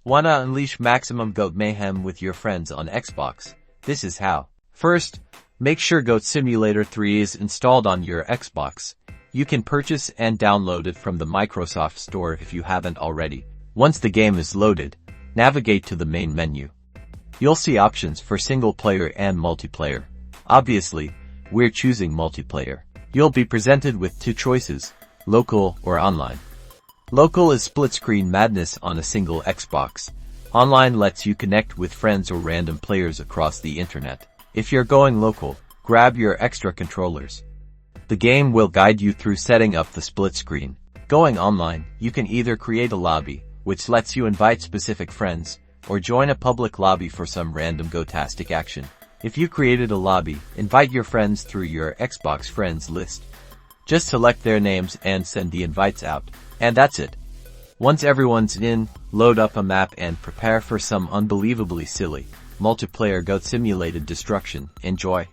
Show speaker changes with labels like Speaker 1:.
Speaker 1: Wanna unleash maximum goat mayhem with your friends on Xbox? This is how. First, make sure Goat Simulator 3 is installed on your Xbox. You can purchase and download it from the Microsoft Store if you haven't already. Once the game is loaded, navigate to the main menu. You'll see options for single player and multiplayer. Obviously, we're choosing multiplayer. You'll be presented with two choices, local or online. Local is split-screen madness on a single Xbox. Online lets you connect with friends or random players across the internet. If you're going local, grab your extra controllers. The game will guide you through setting up the split screen. Going online, you can either create a lobby, which lets you invite specific friends, or join a public lobby for some random go-tastic action. If you created a lobby, invite your friends through your Xbox friends list. Just select their names and send the invites out. And that's it. Once everyone's in, load up a map and prepare for some unbelievably silly, multiplayer goat simulated destruction. Enjoy.